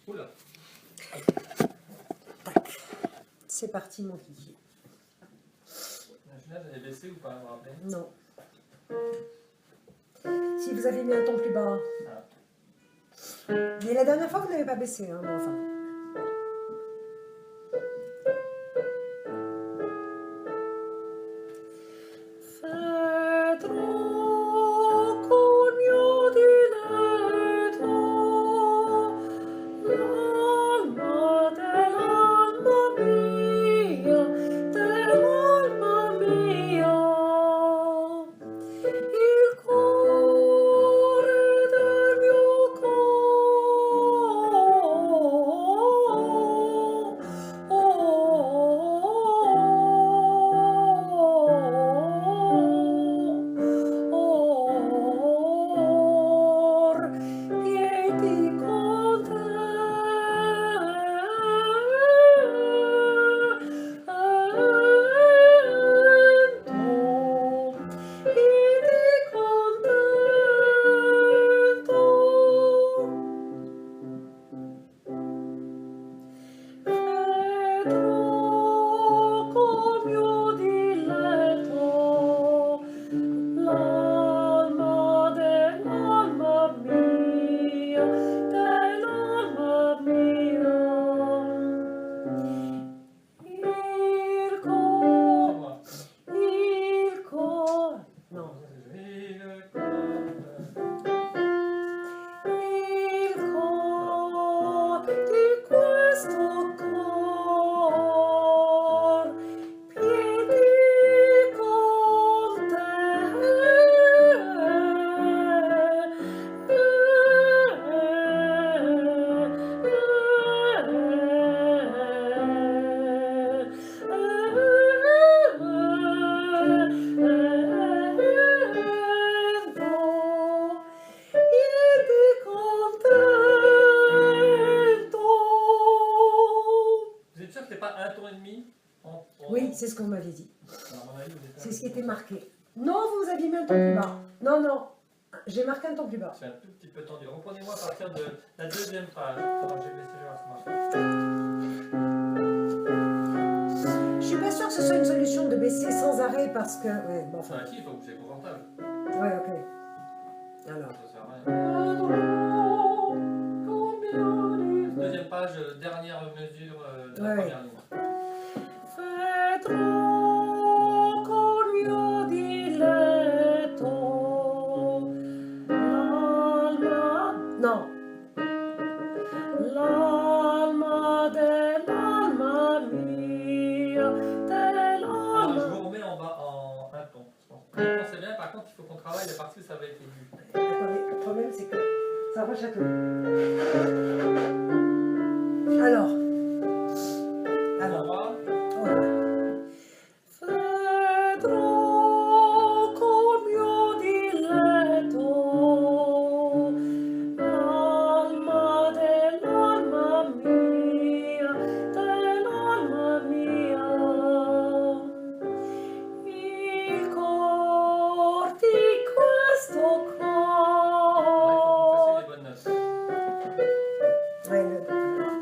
Oula. C'est parti, mon kiki. La Genève, elle est baissée ou pas, vous vous rappelez? Non. Si vous avez mis un ton plus bas. Ah. Mais la dernière fois, vous n'avez pas baissé, hein, mais enfin. Oui, c'est ce qu'on m'avait dit. C'est ce qui était marqué. Non, vous aviez mis un ton plus bas. Non, non, j'ai marqué un ton plus bas. C'est un tout petit peu tendu. Reprenez-moi à partir de la deuxième phrase. Comment j'ai laissé ça marche. Je suis pas sûre que ce soit une solution de baisser sans arrêt parce que... Ouais, bon, enfin... Si, il faut que c'est confortable. Ouais, ok. Alors... Ça sert à rien. Deuxième page, dernière mesure de la première ligne. Non. L'alma dell'alma mia, Alors, je vous remets en bas en un ton. C'est bien, par contre, il faut qu'on travaille la partie où ça va être aigu. Attendez, le problème c'est que ça va chatouiller. Alors.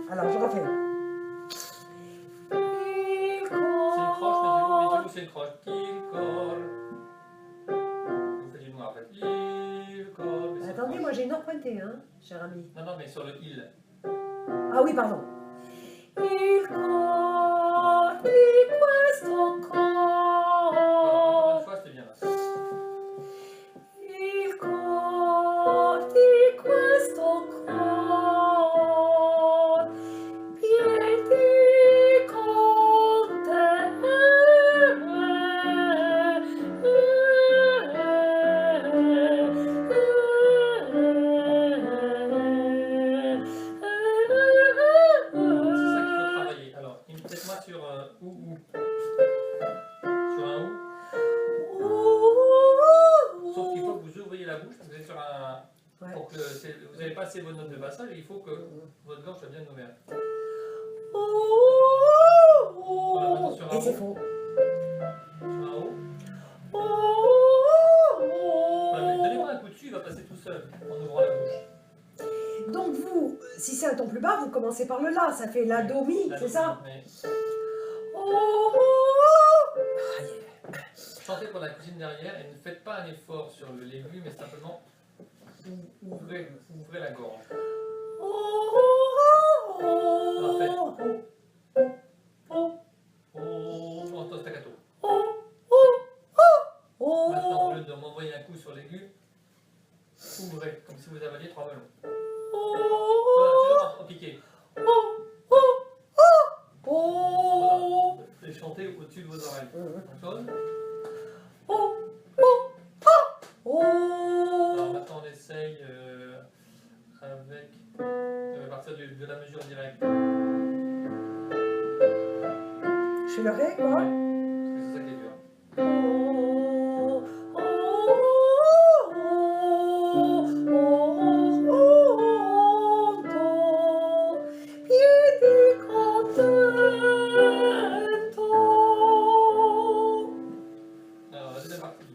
Alors, je refais. C'est une croche, il cor. Vous faites du noir en fait. Il cor. Attendez, moi j'ai une heure pointée, hein, cher ami. Non, non, mais sur le il. Ah oui, pardon. Il cor di questo cor. Encore une fois, c'était bien là. Il cor di questo cor. Piedi con te. Pour que vous avez passé vos notes de passage, il faut que votre gorge soit bien ouverte. Voilà, et c'est faux. Sur un haut. Voilà, donnez-moi un coup dessus, il va passer tout seul en ouvrant la bouche. Donc vous, si c'est un ton plus bas, vous commencez par le La, ça fait La, Do, Mi, La c'est do, ça? mais Oh, oh. Ah, yeah. chantez pour la cousine derrière et ne faites pas un effort sur l'aigu, mais simplement ouvrez la gorge. Alors faites oh, en staccato. Maintenant, au lieu de m'envoyer un coup sur l'aigu, ouvrez, comme si vous avaliez 3 ballons. Voilà, toujours en piqué. Voilà. Et chantez au-dessus de vos oreilles. Même chose. Alors maintenant, on essaye avec. À partir de la mesure directe. Je fais le Ré, quoi. Parce que c'est ça qui est dur. Alors, la deuxième partie.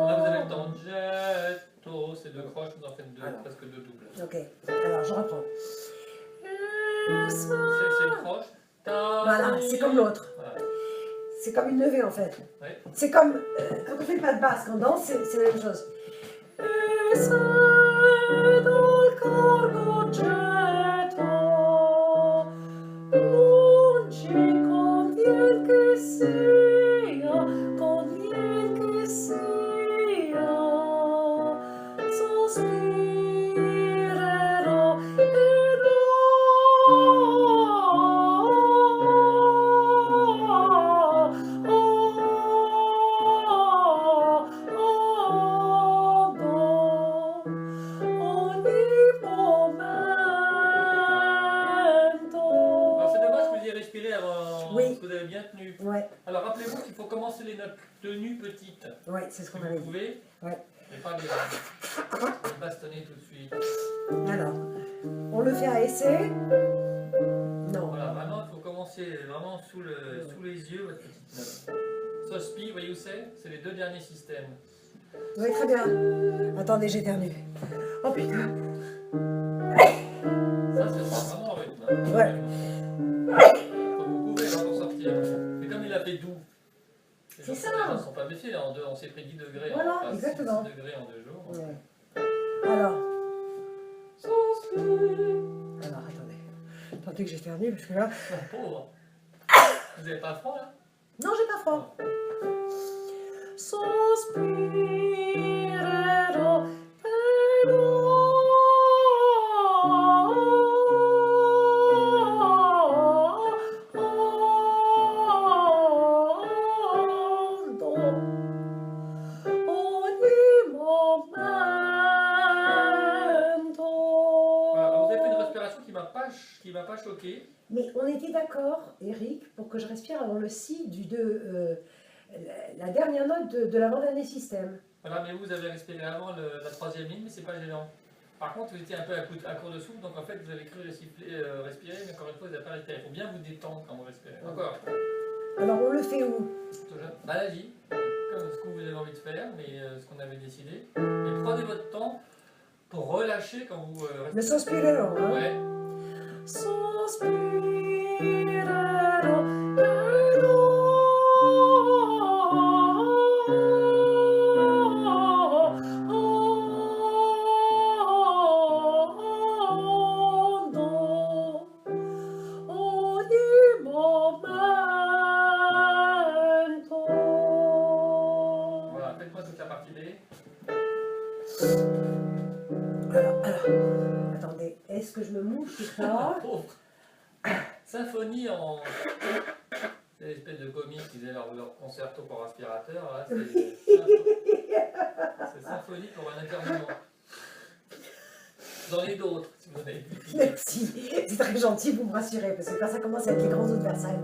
Là, vous avez le temps. Jetto, c'est 2 croches, vous en faites 2, Alors. presque 2 doubles. Ok, alors je reprends. C'est une croche. Voilà, c'est comme l'autre. Voilà. C'est comme une levée en fait. Ouais. C'est comme quand on fait pas de basse, quand on danse, c'est la même chose. Alors, c'est dommage que vous ayez respiré avant. Oui. Parce que vous avez bien tenu. Ouais, Alors, rappelez-vous qu'il faut commencer les notes tenues petites. ouais, c'est ce qu'on Si avait vous dit. pouvez. Ouais. Et pas les bastonner tout de suite. Alors, on le fait à essai. Non. Voilà, maintenant, il faut commencer vraiment sous les yeux votre petite note. Sospi, voyez où c'est les 2 derniers systèmes. Oui, très bien. Attendez, j'éternue. Oh putain. Ça, c'est vraiment en rythme. Hein. Ouais. Faut vous couvrir pour sortir. Mais comme il a fait doux. C'est ça. Les gens ne sont pas méfiés. En 2, on s'est pris 10 degrés. Voilà, enfin, exactement. 6 degrés en 2 jours. Ouais. Alors. Alors, attendez. Attendez que j'éternue parce que là. Pauvre. Vous n'avez pas froid là? Non, j'ai pas froid. Voilà, vous avez fait une respiration qui m'a pas choqué. Mais on était d'accord, Eric, pour que je respire avant le si la dernière note de l'avant-dernier système. Voilà, mais vous avez respiré avant la 3e ligne, mais c'est pas gênant. Par contre, vous étiez un peu à court de souffle, donc en fait, vous avez cru respirer, mais encore une fois, vous n'avez pas respiré. Il faut bien vous détendre quand vous respirez. Encore. Alors on le fait où? Bah, allez-y, comme ce que vous avez envie de faire, mais ce qu'on avait décidé. Mais prenez votre temps pour relâcher quand vous Le respirez. sospirero, hein? Ouais. Voilà, faites-moi toute la partie B. Alors, attendez, est-ce que je me mouche ou pas? Pauvre. Symphonie en. C'est l'espèce de comique qui faisait leur concerto pour aspirateur. Là, c'est symphonie pour un internement. Dans les d'autres, si vous avez vu. Merci, c'est très gentil, vous me rassurez, parce que quand ça commence à être les grands autres Versailles.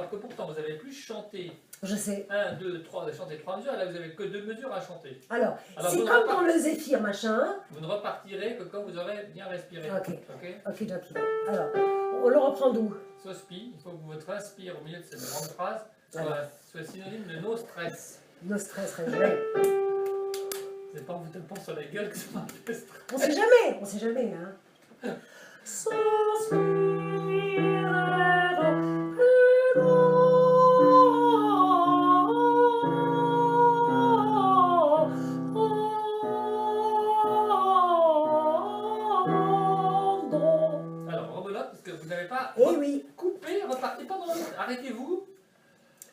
alors que pourtant vous avez plus chanté Je sais. 1, 2, 3, vous avez chanté 3 mesures, là vous avez que 2 mesures à chanter. Alors, Alors, c'est vous comme repart- dans le zéphyr, machin. Vous ne repartirez que quand vous aurez bien respiré. Ok. Ok. Ok. Alors, on le reprend d'où? Sospi, il faut que votre inspire au milieu de cette grande phrase Alors. soit synonyme de no stress. No stress, réglé. C'est pas en vous tapant sur la gueule que ça m'a fait stress. On sait jamais, hein. Alors, rebelote, parce que vous n'avez pas Eh oui, coupé, repartez pas dans l'autre. Arrêtez-vous.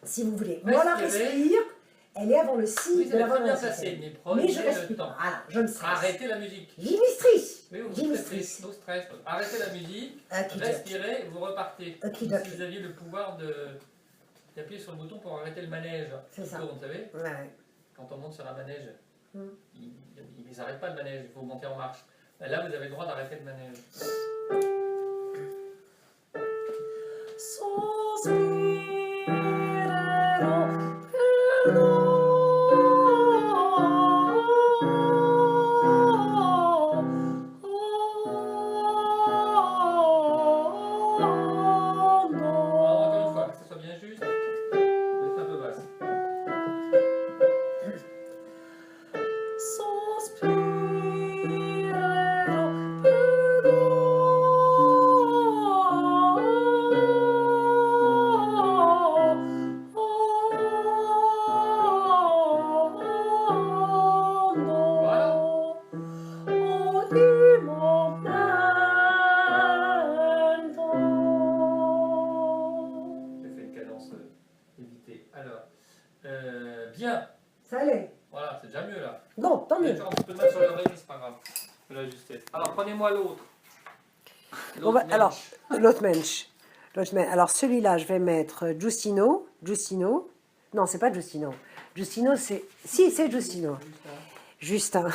si vous voulez. Moi, la respire, elle est avant le si Oui, de c'est la très bien bande placé, mais mais prenez je le respire. temps. Voilà, je me stresse. Arrêtez la musique. J'y stress. Oui, vous J'y me stressez, stress. no stress. Arrêtez la musique, Ok, respirez, vous repartez. Ok, Comme ok. si vous aviez le pouvoir d'appuyer sur le bouton pour arrêter le manège. C'est ça. Vous savez, Ouais. quand on monte sur un manège, Hmm. ils n'arrêtent pas le manège, il faut monter en marche. Là, vous avez le droit d'arrêter le manège. Alors, encore une fois, que ce soit bien juste, vous êtes un peu basse. J'ai fait une cadence évitée. Alors, bien. Ça allait. Voilà, c'est déjà mieux là. Bon, tant J'ai mieux. toujours un petit peu de mal sur l'oreille, mais c'est pas grave. Je vais l'ajuster. Alors, prenez-moi l'autre. Bon, bah, alors, l'autre mensch. Alors, celui-là, je vais mettre Giustino. Non, c'est pas Giustino. Giustino, c'est. Si, c'est Giustino. Justin.